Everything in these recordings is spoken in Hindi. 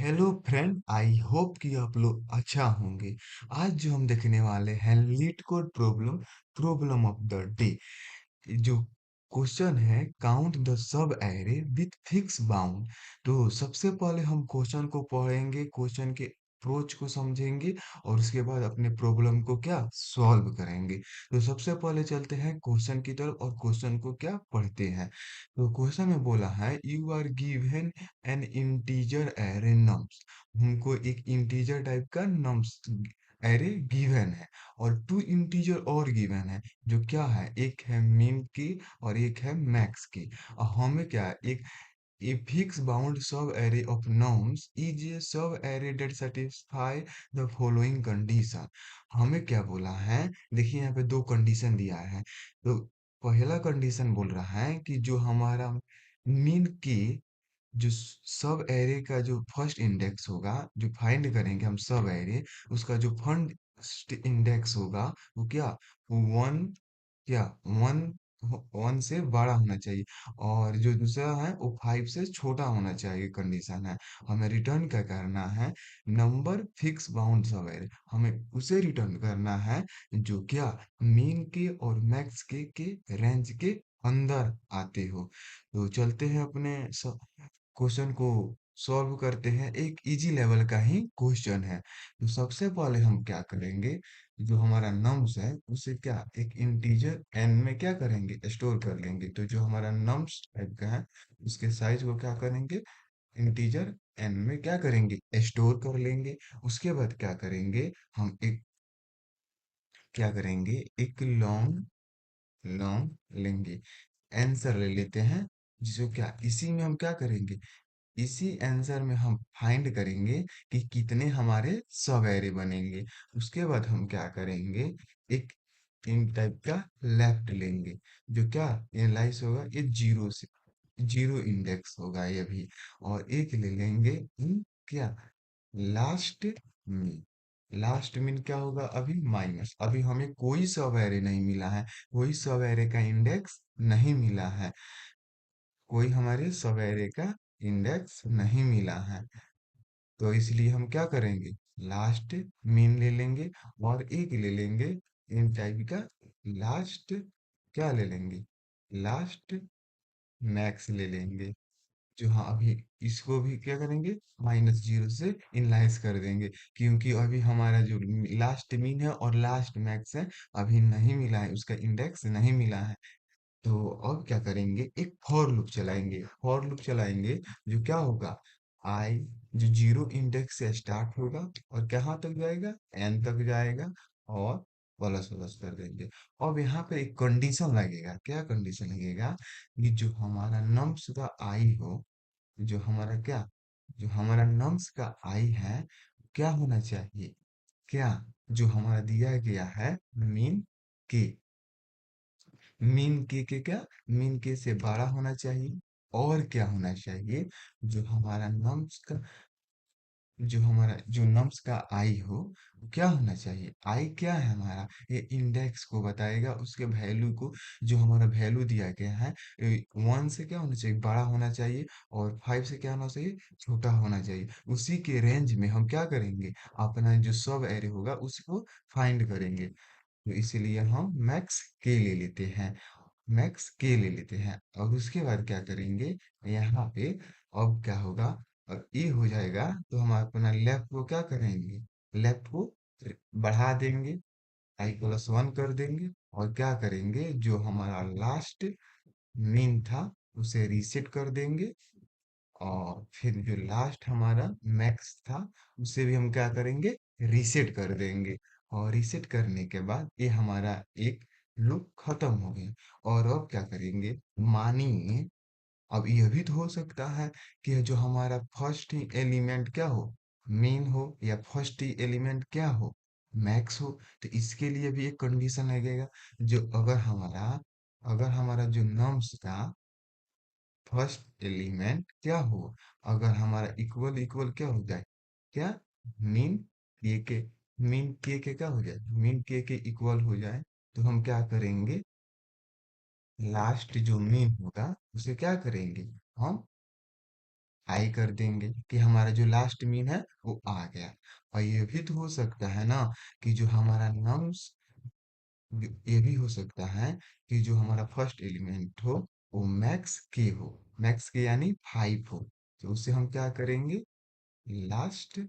हेलो फ्रेंड, आई होप कि आप लोग अच्छा होंगे। आज जो हम देखने वाले हैं leet code problem problem of the day. जो क्वेश्चन है count the sub array with fix bound. तो सबसे पहले हम क्वेश्चन को पढ़ेंगे, क्वेश्चन के अप्रोच को समझेंगे और उसके बाद अपने प्रॉब्लम को क्या सॉल्व करेंगे। तो सबसे पहले चलते हैं क्वेश्चन की तरफ और क्वेश्चन को क्या पढ़ते हैं। तो क्वेश्चन में बोला है you are given an integer array nums. हमको एक इंटीजर टाइप का नम्स एरे गिवन है और टू इंटीजर और गिवन है। जो क्या है, एक है min की और एक है max की। और हमें क्या है, एक a fixed bound sub-array of norms is a sub-array that satisfy the following condition। हमें क्या बोला है, देखिए यहाँ पे दो कंडीशन दिया है। तो पहला कंडीशन बोल रहा है कि जो हमारा मीन की जो सब एरे का जो फर्स्ट इंडेक्स होगा, जो फाइंड करेंगे हम सब एरे, उसका जो फर्स्ट इंडेक्स होगा वो क्या, वन, क्या वन, वन से बड़ा होना चाहिए। और जो दूसरा है वो फाइव से छोटा होना चाहिए, कंडीशन है। हमें रिटर्न क्या करना है, नंबर फिक्स बाउंड सब एरे, हमें उसे रिटर्न करना है जो क्या मीन के और मैक्स के रेंज के अंदर आते हो। तो चलते हैं अपने क्वेश्चन को सॉल्व करते हैं। एक इजी लेवल का ही क्वेश्चन है। तो सबसे पहले हम क्या करेंगे, जो हमारा नम्स है उसे क्या एक इंटीजर एन में क्या करेंगे, स्टोर कर लेंगे। तो जो हमारा नम्स टाइप का है उसके साइज को क्या करेंगे, इंटीजर एन में क्या करेंगे, स्टोर कर लेंगे। उसके बाद क्या करेंगे, हम एक क्या करेंगे, एक लॉन्ग लॉन्ग लेंगे, आंसर ले लेते हैं। जिसको क्या इसी में हम क्या करेंगे, इसी आंसर में हम फाइंड करेंगे कि कितने हमारे सब एरे बनेंगे। उसके बाद हम क्या करेंगे, एक इन टाइप का लेफ्ट लेंगे जो क्या एनालाइज होगा, ये जीरो से जीरो इंडेक्स होगा ये भी। और एक ले लेंगे इन क्या लास्ट मीन। लास्ट मीन क्या होगा, अभी माइनस, अभी हमें कोई सब एरे नहीं मिला है, कोई सब एरे का इंडेक्स नहीं मिला है, कोई हमारे सब एरे का इंडेक्स नहीं मिला है। तो इसलिए हम क्या करेंगे, लास्ट मीन ले लेंगे और एक ले लेंगे इन टाइप का लास्ट, क्या ले लेंगे, लास्ट मैक्स ले लेंगे। जो हाँ अभी इसको भी क्या करेंगे, माइनस जीरो से इनलाइज कर देंगे, क्योंकि अभी हमारा जो लास्ट मीन है और लास्ट मैक्स है अभी नहीं मिला है, उसका इंडेक्स नहीं मिला है। तो अब क्या करेंगे, एक फॉर लूप चलाएंगे, फॉर लूप चलाएंगे जो क्या होगा, आई जो जीरो इंडेक्स से स्टार्ट होगा और कहाँ तक जाएगा, एन तक जाएगा और प्लस प्लस कर देंगे। अब यहाँ पे एक कंडीशन लगेगा, क्या कंडीशन लगेगा, कि जो हमारा नम्स का आई हो, जो हमारा क्या, जो हमारा नम्स का आई है क्या होना चाहिए, क्या जो हमारा दिया गया है मीन के, मीन के क्या, मीन के से बड़ा होना चाहिए। और क्या होना चाहिए, जो हमारा नम्स का, जो हमारा जो नम्स का आई हो वो क्या होना चाहिए, आई क्या है हमारा, ये इंडेक्स को बताएगा, उसके वैल्यू को, जो हमारा वैल्यू दिया गया है वन से क्या होना चाहिए, बड़ा होना चाहिए और फाइव से क्या होना चाहिए, छोटा होना चाहिए। उसी के रेंज में हम क्या करेंगे, अपना जो सब एरे होगा उसको फाइंड करेंगे। तो इसीलिए हम मैक्स के ले लेते हैं, मैक्स के ले लेते हैं। और उसके बाद क्या करेंगे, यहाँ पे अब क्या होगा, और ये हो जाएगा तो हम अपना लेफ्ट को क्या करेंगे, लेफ्ट को बढ़ा देंगे, आई प्लस वन कर देंगे और क्या करेंगे, जो हमारा लास्ट मीन था उसे रीसेट कर देंगे। और फिर जो लास्ट हमारा मैक्स था उसे भी हम क्या करेंगे, रीसेट कर देंगे। और रीसेट करने के बाद ये हमारा एक लूप खत्म हो गया। और अब क्या करेंगे, मानिए अब यह भी तो हो सकता है कि जो हमारा फर्स्ट ही एलिमेंट क्या हो, मीन हो, या फर्स्ट ही एलिमेंट क्या हो, मैक्स हो। तो इसके लिए भी एक कंडीशन लगेगा, जो अगर हमारा जो नम्स का फर्स्ट एलिमेंट क्या हो, अगर हमारा इक्वल इक्वल क्या हो जाए, क्या मीन के, मीन के क्या हो जाए, मीन के इक्वल हो जाए, तो हम क्या करेंगे, लास्ट जो मीन होगा उसे क्या करेंगे, हम हाई कर देंगे कि हमारा जो लास्ट मीन है वो आ गया। और ये भी तो हो सकता है ना कि जो हमारा नम्स, ये भी हो सकता है कि जो हमारा फर्स्ट एलिमेंट हो वो मैक्स के हो, मैक्स के यानी 5 हो। तो उससे हम क्या करेंगे, लास्ट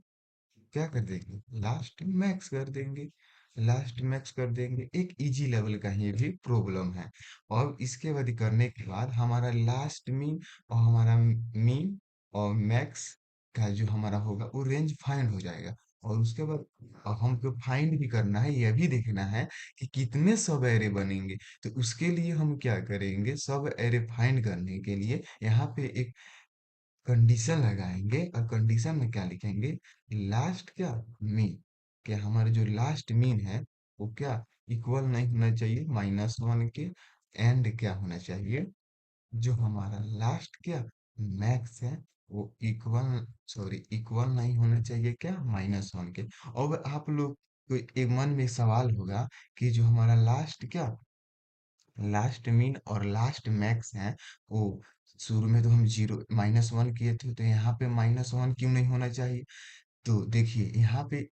क्या कर देंगे, लास्ट मैक्स कर देंगे, लास्ट मैक्स कर देंगे। एक इजी लेवल का ये भी प्रॉब्लम है। और इसके बाद करने के बाद हमारा लास्ट मीन और हमारा मीन और मैक्स का जो हमारा होगा वो रेंज फाइंड हो जाएगा। और उसके बाद अब हमको फाइंड भी करना है, यह भी देखना है कि कितने सब एरे बनेंगे। तो उसके लिए हम क्या करेंगे, सब एरे फाइंड करने के लिए यहाँ पे एक कंडीशन लगाएंगे। और कंडीशन में क्या लिखेंगे, लास्ट क्या, मीन, क्या हमारा जो लास्ट मीन है वो क्या इक्वल नहीं होना चाहिए -1 के। एंड क्या होना चाहिए, जो हमारा लास्ट क्या मैक्स है वो इक्वल, सॉरी इक्वल नहीं होना चाहिए क्या -1 के। और आप लोग को एक मन में सवाल होगा कि जो हमारा लास्ट क्या, लास्ट मीन और लास्ट मैक्स है वो शुरू में तो हम 0 -1 किए थे, तो यहाँ पे -1 क्यों नहीं होना चाहिए। तो देखिए यहाँ पे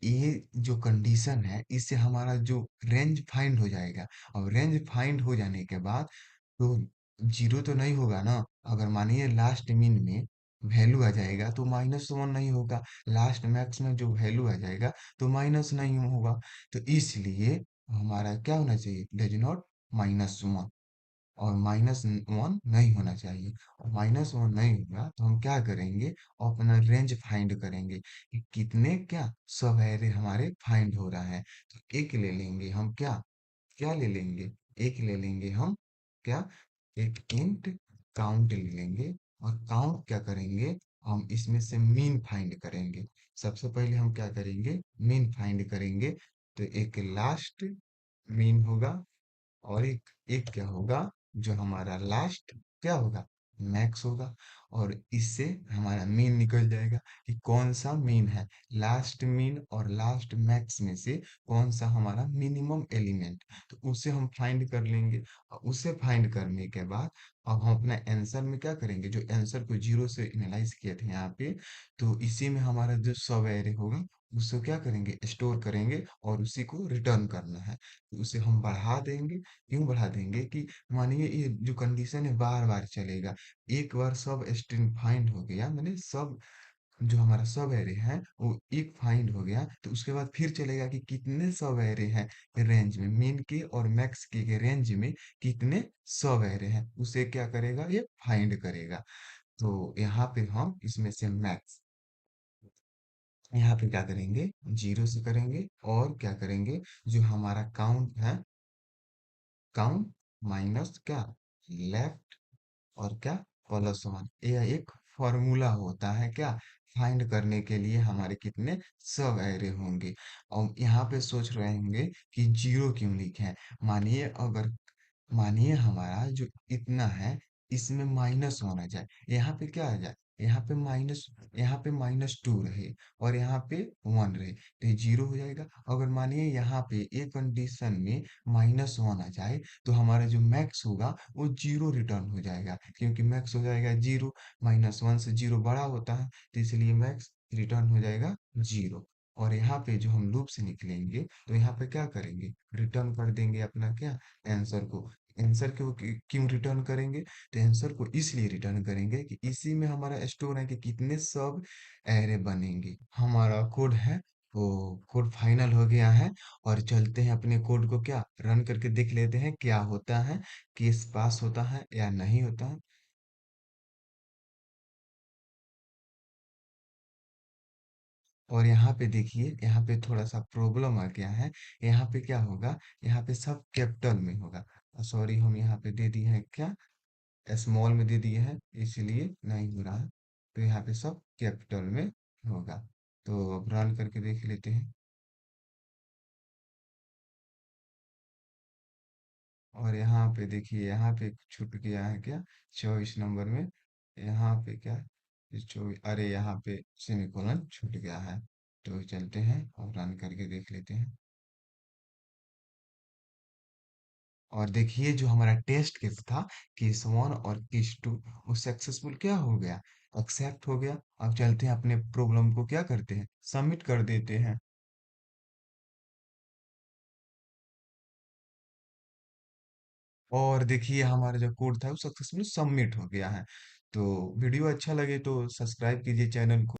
ये जो कंडीशन है इससे हमारा जो रेंज फाइंड हो जाएगा। और रेंज फाइंड हो जाने के बाद तो 0 तो नहीं होगा ना। अगर मानिए लास्ट मीन में वैल्यू आ जाएगा तो -1 नहीं होगा, लास्ट मैक्स में जो वैल्यू आ जाएगा तो माइनस नहीं होगा। तो इसलिए हमारा क्या होना चाहिए, डज नॉट -1, और -1 नहीं होना चाहिए। और -1 नहीं होगा तो हम क्या करेंगे, अपना रेंज फाइंड करेंगे कि कितने क्या सब एरे हमारे फाइंड हो रहा है। तो एक ले लेंगे हम क्या, क्या ले लेंगे, एक ले लेंगे हम क्या, एक इंट काउंट ले लेंगे। और काउंट क्या करेंगे, हम इसमें से मीन फाइंड करेंगे। सबसे पहले हम क्या करेंगे, मीन फाइंड करेंगे। तो एक लास्ट मीन होगा और एक एक क्या होगा, जो हमारा लास्ट क्या होगा, मैक्स होगा। और इससे हमारा मीन निकल जाएगा कि कौन सा मीन है, लास्ट मीन और लास्ट मैक्स में से कौन सा हमारा मिनिमम एलिमेंट। तो उसे हम फाइंड कर लेंगे। और उसे फाइंड करने के बाद अब हम अपना आंसर में क्या करेंगे, जो आंसर को 0 से एनालाइज किए थे यहाँ पे, तो इसी में हमारा जो सब एरे होगा उसको क्या करेंगे, स्टोर करेंगे और उसी को रिटर्न करना है। तो उसे हम बढ़ा देंगे। क्यों बढ़ा देंगे कि मानिए ये जो कंडीशन है बार बार चलेगा। एक बार सब स्ट्रिंग फाइंड हो गया, मैंने सब जो हमारा सब एरे है वो एक फाइंड हो गया, तो उसके बाद फिर चलेगा कि कितने सब एरे हैं रेंज में, मीन के और मैक्स के रेंज में कितने सब एरे हैं, उसे क्या करेगा, ये फाइंड करेगा। तो यहाँ पे हम इसमें से मैक्स, यहाँ पे क्या करेंगे, 0 से करेंगे। और क्या करेंगे, जो हमारा काउंट है, काउंट माइनस क्या, लेफ्ट, और क्या, +1। यह एक फॉर्मूला होता है क्या, फाइंड करने के लिए हमारे कितने सब एरे होंगे। और यहाँ पे सोच रहे होंगे कि 0 क्यों लिखे हैं। मानिए अगर, मानिए हमारा जो इतना है इसमें माइनस होना जाए, यहाँ पे क्या आ जाए, यहाँ पे माइनस, यहाँ पे -2 रहे और यहाँ पे 1 रहे, तो ये 0 हो जाएगा। अगर मानिए यहाँ पे एक कंडीशन में -1 आ जाए तो हमारा जो मैक्स होगा वो 0 रिटर्न हो जाएगा, क्योंकि मैक्स हो जाएगा 0, -1 से 0 बड़ा होता है, तो इसलिए मैक्स रिटर्न हो जाएगा 0। और यहाँ पे जो हम लूप से निकलेंगे तो यहाँ पे क्या करेंगे, रिटर्न कर देंगे अपना क्या, आंसर को। आंसर को क्यों रिटर्न करेंगे, तो आंसर को इसलिए रिटर्न करेंगे कि इसी में हमारा स्टोर है कि कितने सब एरे बनेंगे। हमारा कोड है वो कोड फाइनल हो गया है। और चलते हैं अपने कोड को क्या रन करके देख लेते हैं क्या होता है, केस पास होता है या नहीं होता है। और यहाँ पे देखिए, यहाँ पे थोड़ा सा प्रॉब्लम आ गया है। यहाँ पे क्या होगा, यहाँ पे सब कैपिटल में होगा। सॉरी, हम यहाँ पे दे दिए हैं क्या, स्मॉल में दे दिए हैं, इसलिए नहीं हो रहा है। तो यहाँ पे सब कैपिटल में होगा। तो अब रन करके देख लेते हैं। और यहाँ पे देखिए, यहाँ पे छूट गया है क्या, 24 नंबर में। यहाँ पे क्या, 24, अरे यहाँ पे सेमीकोलन छूट गया है। तो चलते हैं और रन करके देख लेते हैं। और देखिए जो हमारा टेस्ट केस था, केस 1 और केस 2, वो सक्सेसफुल क्या हो गया, एक्सेप्ट हो गया। अब चलते हैं अपने प्रॉब्लम को क्या करते हैं, सबमिट कर देते हैं। और देखिए हमारा जो कोड था वो सक्सेसफुली सबमिट हो गया है। तो वीडियो अच्छा लगे तो सब्सक्राइब कीजिए चैनल को।